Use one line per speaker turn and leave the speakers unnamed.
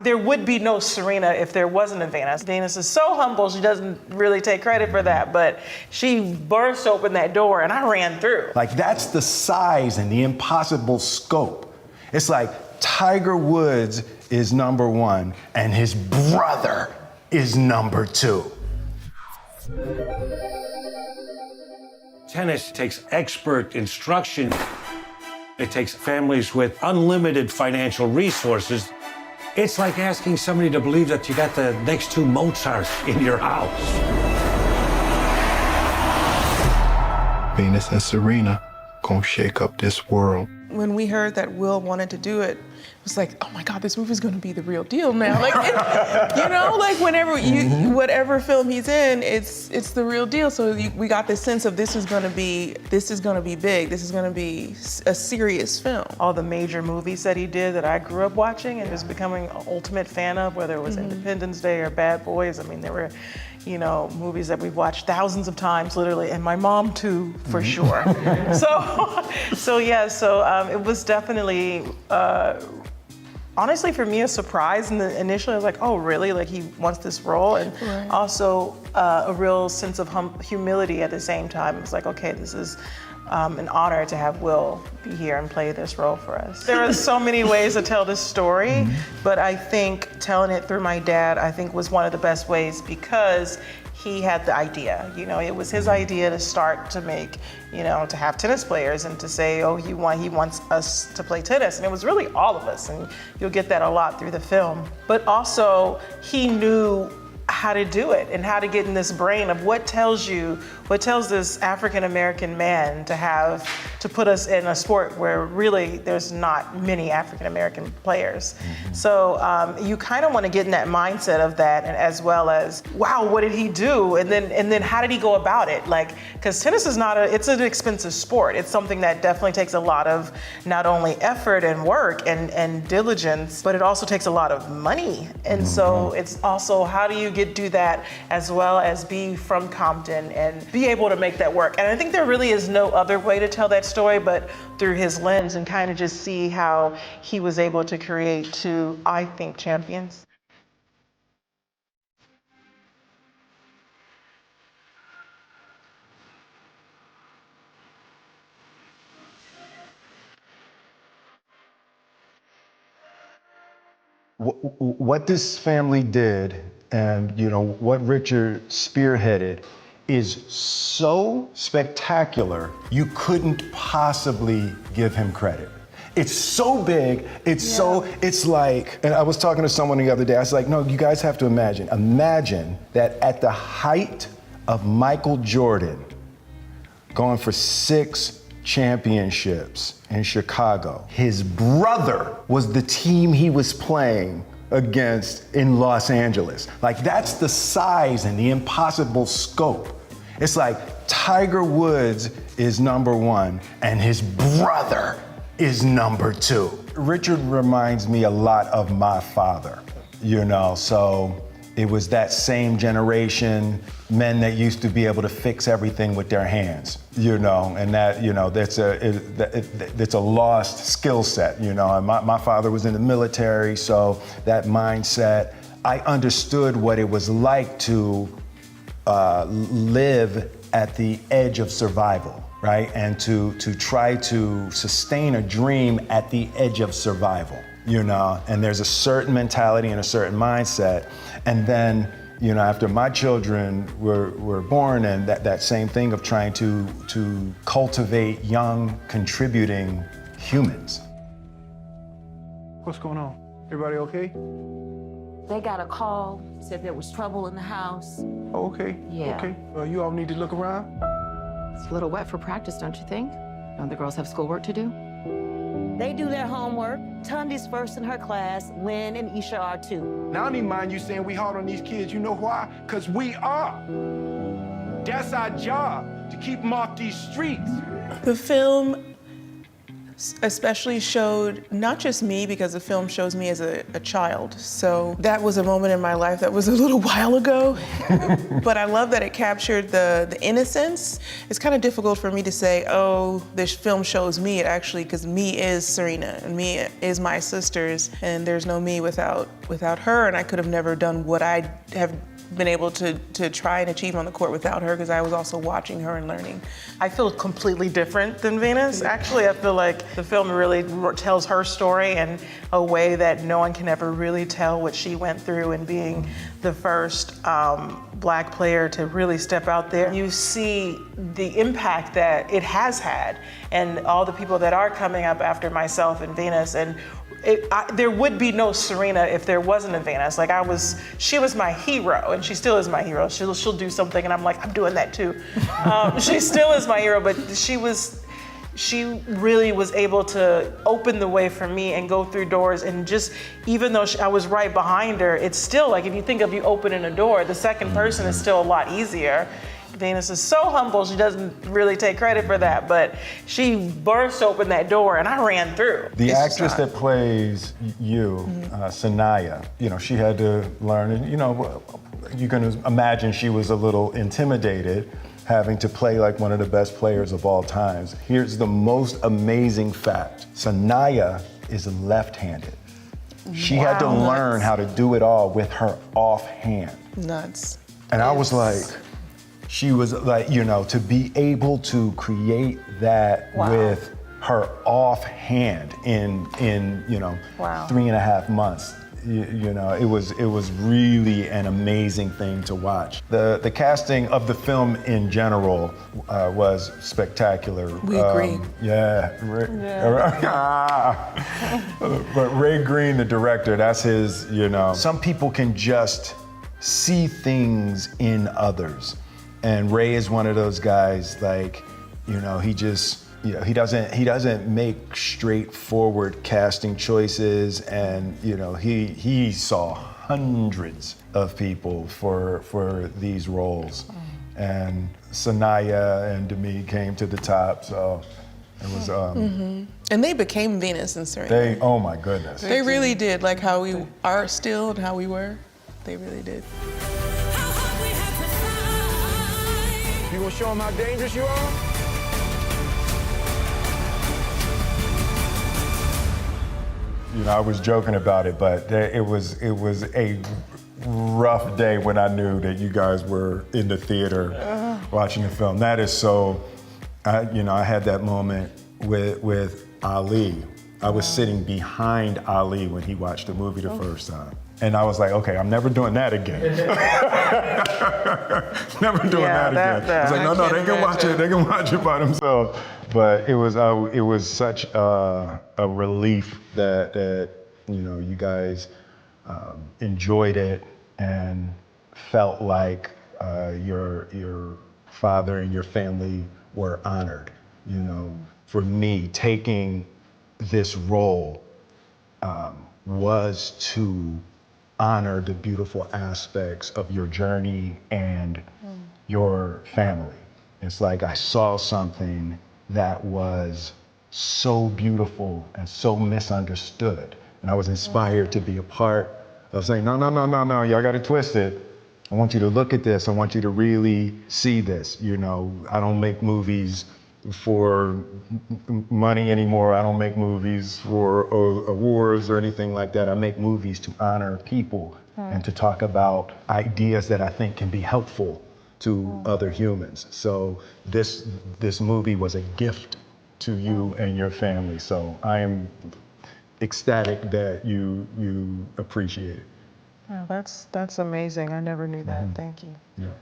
There would be no Serena if there wasn't a Venus. Venus is so humble, she doesn't really take credit for that, but she burst open that door and I ran through.
Like, that's the size and the impossible scope. It's like Tiger Woods is #1 and his brother is #2.
Tennis takes expert instruction. It takes families with unlimited financial resources. It's like asking somebody to believe that you got the next 2 Mozarts in your house.
Venus and Serena gonna shake up this world.
When we heard that Will wanted to do it, it was like, oh my God, this movie's gonna be the real deal now. Like, you know, like whenever whatever film he's in, it's the real deal. So we got this sense of this is gonna be big. This is gonna be a serious film.
All the major movies that he did that I grew up watching and was becoming an ultimate fan of, whether it was Independence Day or Bad Boys. I mean, there were, you know, movies that we've watched thousands of times, literally, and my mom too, for sure. So it was definitely, honestly, for me, a surprise. And initially, I was like, oh, really? Like, he wants this role? And also a real sense of humility at the same time. It was like, okay, this is an honor to have Will be here and play this role for us. There are so many ways to tell this story, but I think telling it through my dad, I think, was one of the best ways because he had the idea. You know, it was his idea to start to make, you know, to have tennis players and to say, oh, he wants us to play tennis. And it was really all of us, and you'll get that a lot through the film. But also, he knew how to do it and how to get in this brain of what tells this African-American man to put us in a sport where really there's not many African-American players. So you kind of want to get in that mindset of that, and as well as, wow, what did he do? And then how did he go about it? Like, because tennis is it's an expensive sport. It's something that definitely takes a lot of not only effort and work and diligence, but it also takes a lot of money. And so it's also, how do you do that as well as be from Compton and be able to make that work? And I think there really is no other way to tell that story but through his lens, and kind of just see how he was able to create 2, I think, champions.
What this family did, and you know what Richard spearheaded, is so spectacular, you couldn't possibly give him credit. It's so big, it's like, and I was talking to someone the other day, I was like, no, you guys have to imagine that at the height of Michael Jordan going for 6 championships in Chicago, his brother was the team he was playing against in Los Angeles. Like, that's the size and the impossible scope. It's like Tiger Woods is #1 and his brother is #2. Richard reminds me a lot of my father, you know, so it was that same generation, men that used to be able to fix everything with their hands, you know, and that, you know, that's a lost skill set, you know. And my father was in the military, so that mindset, I understood what it was like to live at the edge of survival, right? And to try to sustain a dream at the edge of survival, you know? And there's a certain mentality and a certain mindset. And then, you know, after my children were born, and that same thing of trying to cultivate young, contributing humans.
What's going on? Everybody okay?
They got a call, said there was trouble in the house.
Oh, okay.
Yeah.
Okay. You all need to look around.
It's a little wet for practice, don't you think? Don't the girls have schoolwork to do?
They do their homework. Tundi's first in her class. Lynn and Isha are too.
Now, I don't even mind you saying we hard on these kids. You know why? Because we are. That's our job, to keep them off these streets.
The film especially showed not just me, because the film shows me as a child. So that was a moment in my life that was a little while ago. But I love that it captured the innocence. It's kind of difficult for me to say, oh, this film shows me. It actually, because me is Serena and me is my sisters, and there's no me without her, and I could have never done what I have been able to try and achieve on the court without her, because I was also watching her and learning.
I feel completely different than Venus. Actually, I feel like the film really tells her story in a way that no one can ever really tell what she went through, and being the first Black player to really step out there. You see the impact that it has had, and all the people that are coming up after myself and Venus, and there would be no Serena if there wasn't a Venus. Like she was my hero, and she still is my hero. She'll do something, and I'm like, I'm doing that too. She still is my hero, but she really was able to open the way for me and go through doors. And just, even though I was right behind her, it's still like, if you think of you opening a door, the second person is still a lot easier. Venus is so humble, she doesn't really take credit for that, but she burst open that door and I ran through.
The actress that plays you, Sanaya, she had to learn, and you can imagine she was a little intimidated having to play like one of the best players of all times. Here's the most amazing fact. Sanaya is left-handed. She had to learn how to do it all with her offhand.
Nuts.
And I was like, she was like, to be able to create that with her offhand in 3.5 months. It was really an amazing thing to watch. The casting of the film in general was spectacular.
We agree.
But Ray Green, the director, that's his, some people can just see things in others. And Ray is one of those guys, like, he just, he doesn't make straightforward casting choices, and he saw hundreds of people for these roles, and Sanaya and Demi came to the top, so it was.
And they became Venus and Serena.
Oh my goodness.
They really did, like how we are still and how we were. They really did.
You gonna show them how dangerous you are?
I was joking about it, but it was a rough day when I knew that you guys were in the theater watching the film. That is so, I had that moment with Ali. I was sitting behind Ali when he watched the movie the first time. And I was like, okay, I'm never doing that again. Never doing that again. I was like, no, they can watch it. They can watch it by themselves. But it was such a relief that you guys enjoyed it and felt like your father and your family were honored. For me, taking this role was to honor the beautiful aspects of your journey and your family. It's like I saw something that was so beautiful and so misunderstood. And I was inspired to be a part of saying, no, y'all got to twist it. I want you to look at this. I want you to really see this. I don't make movies for money anymore. I don't make movies for awards or anything like that. I make movies to honor people and to talk about ideas that I think can be helpful to other humans. So this movie was a gift to you and your family. So I am ecstatic that you appreciate it.
Wow, that's amazing. I never knew that. Thank you.
Yeah.